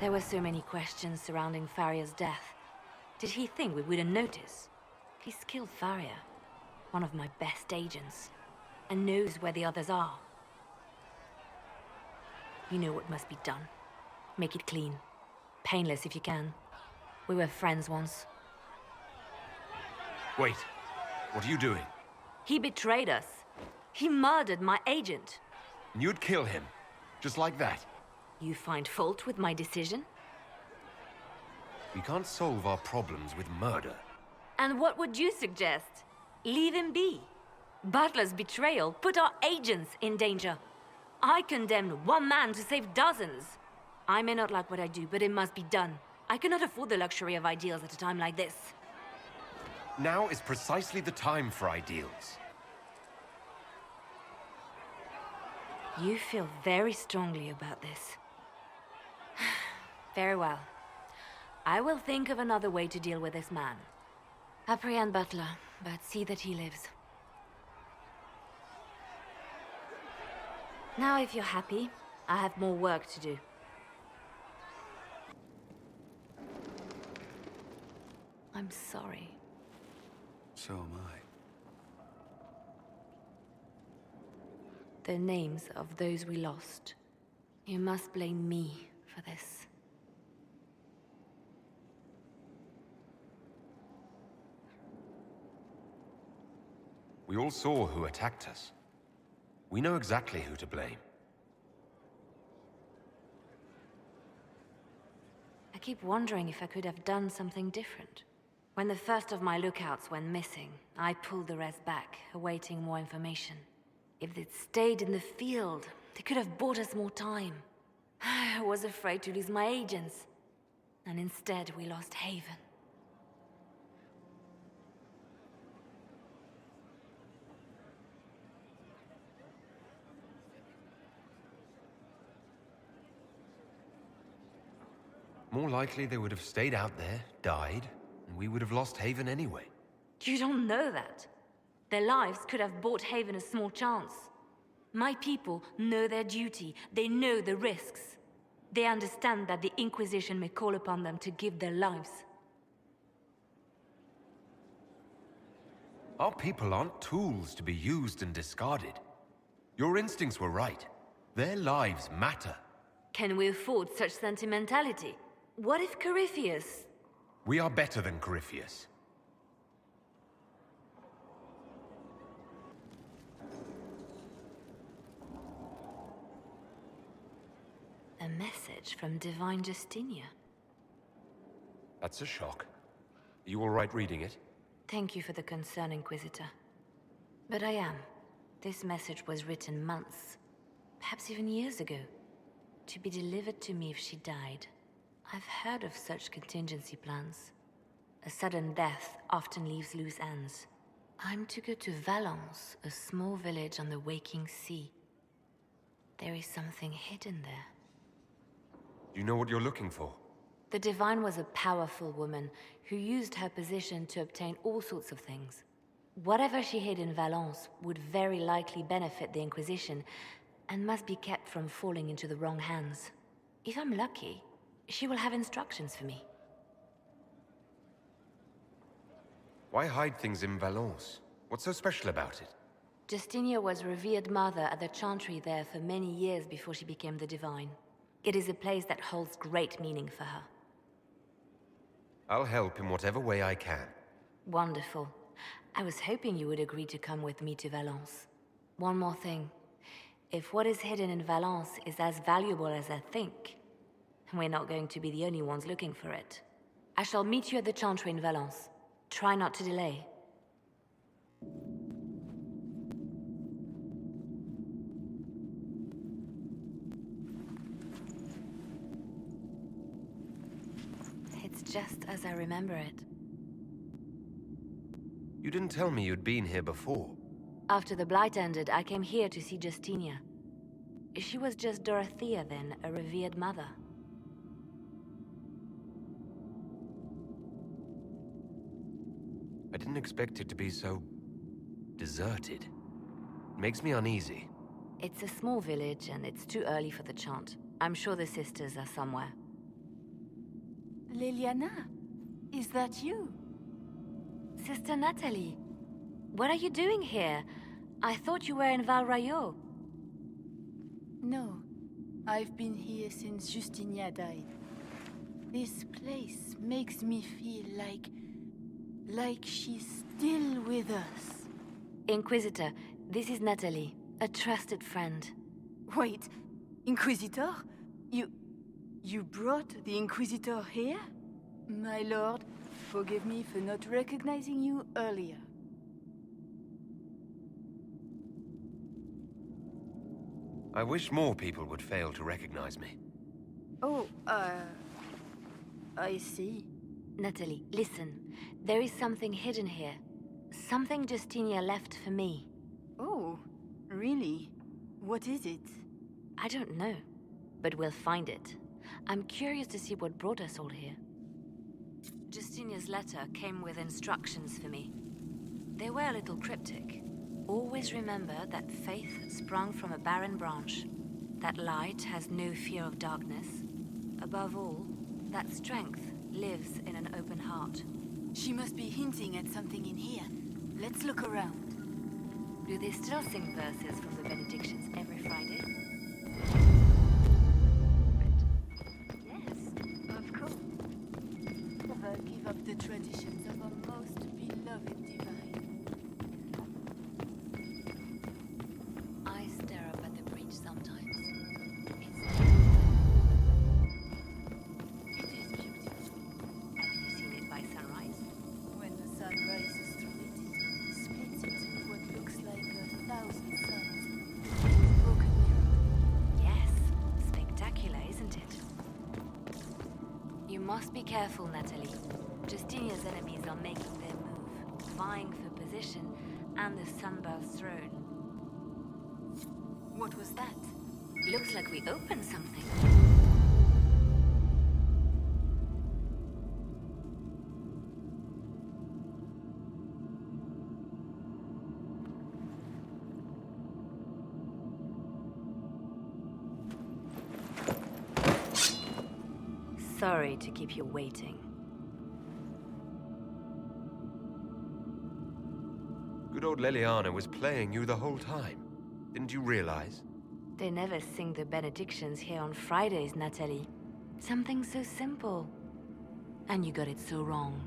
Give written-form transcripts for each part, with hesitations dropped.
There were so many questions surrounding Faria's death. Did he think we wouldn't notice? He's killed Faria, one of my best agents, and knows where the others are. You know what must be done. Make it clean. Painless if you can. We were friends once. Wait. What are you doing? He betrayed us. He murdered my agent. And you'd kill him? Just like that? You find fault with my decision? We can't solve our problems with murder. And what would you suggest? Leave him be. Butler's betrayal put our agents in danger. I condemned one man to save dozens. I may not like what I do, but it must be done. I cannot afford the luxury of ideals at a time like this. Now is precisely the time for ideals. You feel very strongly about this. Very well. I will think of another way to deal with this man. Apprehend Butler, but see that he lives. Now, if you're happy, I have more work to do. I'm sorry. So am I. The names of those we lost. You must blame me for this. We all saw who attacked us. We know exactly who to blame. I keep wondering if I could have done something different. When the first of my lookouts went missing, I pulled the rest back, awaiting more information. If they'd stayed in the field, they could have bought us more time. I was afraid to lose my agents. And instead, we lost Haven. More likely they would have stayed out there, died, and we would have lost Haven anyway. You don't know that. Their lives could have bought Haven a small chance. My people know their duty. They know the risks. They understand that the Inquisition may call upon them to give their lives. Our people aren't tools to be used and discarded. Your instincts were right. Their lives matter. Can we afford such sentimentality? What if Corypheus... We are better than Corypheus. A message from Divine Justinia. That's a shock. Are you all right reading it? Thank you for the concern, Inquisitor. But I am. This message was written months, perhaps even years ago, to be delivered to me if she died. I've heard of such contingency plans. A sudden death often leaves loose ends. I'm to go to Valence, a small village on the waking sea. There is something hidden there. You know what you're looking for? The Divine was a powerful woman who used her position to obtain all sorts of things. Whatever she hid in Valence would very likely benefit the Inquisition and must be kept from falling into the wrong hands. If I'm lucky, she will have instructions for me. Why hide things in Valence? What's so special about it? Justinia was revered mother at the chantry there for many years before she became the Divine. It is a place that holds great meaning for her. I'll help in whatever way I can. Wonderful. I was hoping you would agree to come with me to Valence. One more thing. If what is hidden in Valence is as valuable as I think, we're not going to be the only ones looking for it. I shall meet you at the chantry in Valence. Try not to delay. It's just as I remember it. You didn't tell me you'd been here before. After the Blight ended, I came here to see Justinia. She was just Dorothea then, a revered mother. I didn't expect it to be so... deserted. It makes me uneasy. It's a small village, and it's too early for the chant. I'm sure the sisters are somewhere. Leliana? Is that you? Sister Natalie, what are you doing here? I thought you were in Val Rayo. No. I've been here since Justinia died. This place makes me feel like she's still with us. Inquisitor, this is Natalie, a trusted friend. Wait, Inquisitor? You brought the Inquisitor here? My lord, forgive me for not recognizing you earlier. I wish more people would fail to recognize me. Oh, I see. Natalie, listen. There is something hidden here. Something Justinia left for me. Oh, really? What is it? I don't know, but we'll find it. I'm curious to see what brought us all here. Justinia's letter came with instructions for me. They were a little cryptic. Always remember that faith sprung from a barren branch, that light has no fear of darkness. Above all, that strength lives in an open heart. She must be hinting at something in here. Let's look around. Do they still sing verses from the benedictions every Friday? Yes, of course. Never give up the traditions of our most beloved divine. I stare up at the breach sometimes. It is beautiful. Have you seen it by sunrise? When the sun rises through it, it splits into what looks like 1,000 suns. Broken mirror. Yes. Spectacular, isn't it? You must be careful, Natalie. Justinia's enemies are making their move, vying for position and the Sunbirth's throne. What was that? Looks like we opened something. Sorry to keep you waiting. Good old Leliana was playing you the whole time. Didn't you realize? They never sing the benedictions here on Fridays, Natalie. Something so simple. And you got it so wrong.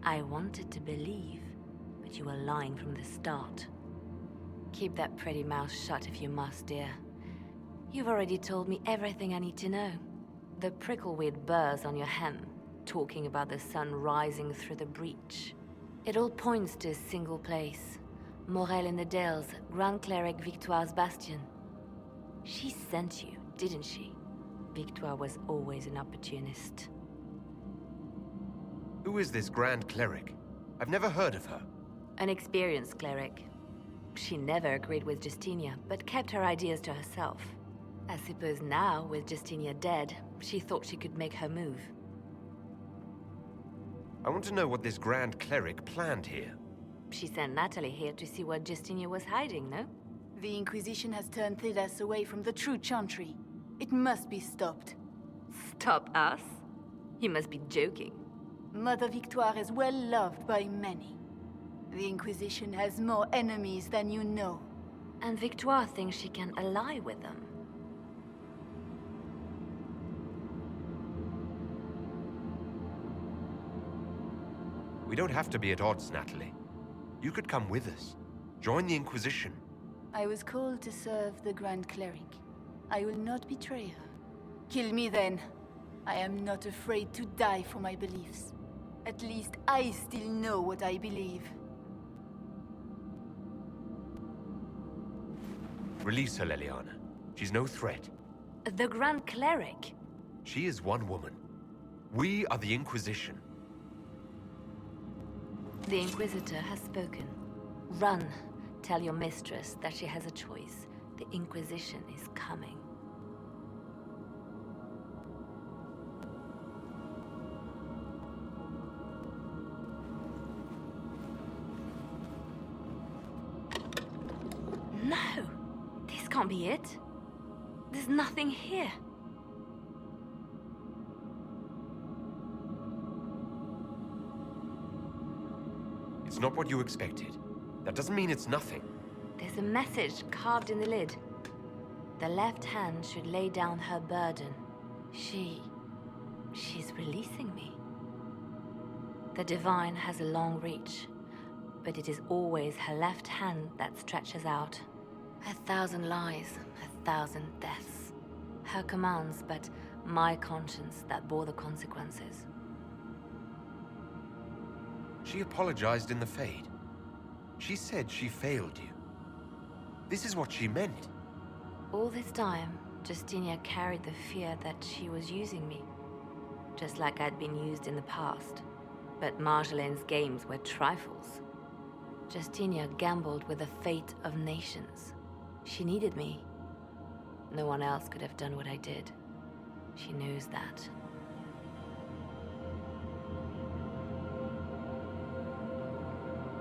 I wanted to believe, but you were lying from the start. Keep that pretty mouth shut if you must, dear. You've already told me everything I need to know. The prickleweed burrs on your hem, talking about the sun rising through the breach. It all points to a single place. Morel in the Dales, Grand Cleric Victoire's bastion. She sent you, didn't she? Victoire was always an opportunist. Who is this Grand Cleric? I've never heard of her. An experienced cleric. She never agreed with Justinia, but kept her ideas to herself. I suppose now, with Justinia dead, she thought she could make her move. I want to know what this Grand Cleric planned here. She sent Natalie here to see what Justinia was hiding, no? The Inquisition has turned Thidas away from the true chantry. It must be stopped. Stop us? You must be joking. Mother Victoire is well loved by many. The Inquisition has more enemies than you know. And Victoire thinks she can ally with them. We don't have to be at odds, Natalie. You could come with us. Join the Inquisition. I was called to serve the Grand Cleric. I will not betray her. Kill me then. I am not afraid to die for my beliefs. At least I still know what I believe. Release her, Leliana. She's no threat. The Grand Cleric? She is one woman. We are the Inquisition. The Inquisitor has spoken. Run. Tell your mistress that she has a choice. The Inquisition is coming. No! This can't be it. There's nothing here. it's not what you expected, that doesn't mean it's nothing. There's a message carved in the lid. The left hand should lay down her burden. She's releasing me. The divine has a long reach, but it is always her left hand that stretches out. 1,000 lies, 1,000 deaths. Her commands, but my conscience that bore the consequences. She apologized in the Fade. She said she failed you. This is what she meant. All this time, Justinia carried the fear that she was using me. Just like I'd been used in the past. But Marjolaine's games were trifles. Justinia gambled with the fate of nations. She needed me. No one else could have done what I did. She knows that.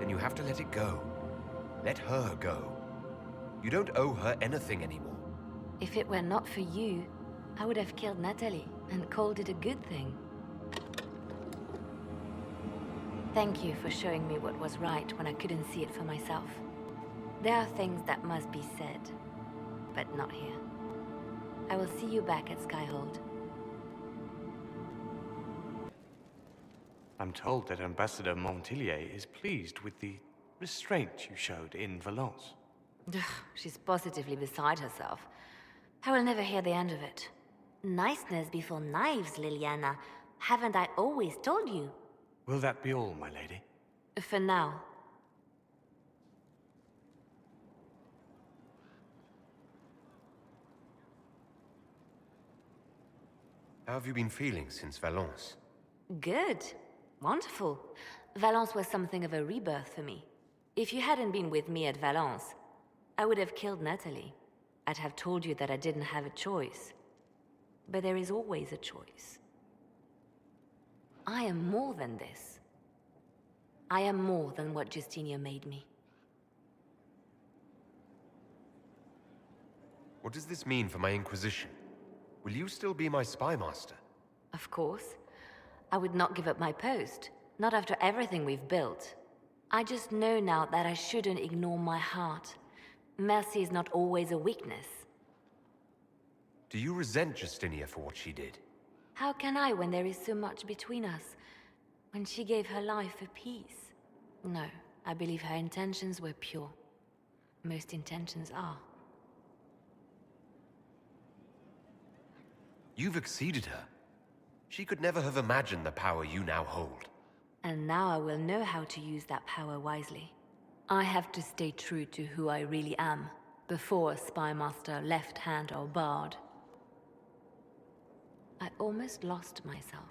Then you have to let it go. Let her go. You don't owe her anything anymore. If it were not for you, I would have killed Natalie and called it a good thing. Thank you for showing me what was right when I couldn't see it for myself. There are things that must be said, but not here. I will see you back at Skyhold. I'm told that Ambassador Montillier is pleased with the restraint you showed in Valence. She's positively beside herself. I will never hear the end of it. Niceness before knives, Leliana. Haven't I always told you? Will that be all, my lady? For now. How have you been feeling since Valence? Good. Wonderful. Valence was something of a rebirth for me. If you hadn't been with me at Valence, I would have killed Natalie. I'd have told you that I didn't have a choice. But there is always a choice. I am more than this. I am more than what Justinia made me. What does this mean for my Inquisition? Will you still be my spy master? Of course. I would not give up my post. Not after everything we've built. I just know now that I shouldn't ignore my heart. Mercy is not always a weakness. Do you resent Justinia for what she did? How can I when there is so much between us? When she gave her life for peace? No, I believe her intentions were pure. Most intentions are. You've exceeded her. She could never have imagined the power you now hold. And now I will know how to use that power wisely. I have to stay true to who I really am, before a spy master, left hand or barred. I almost lost myself.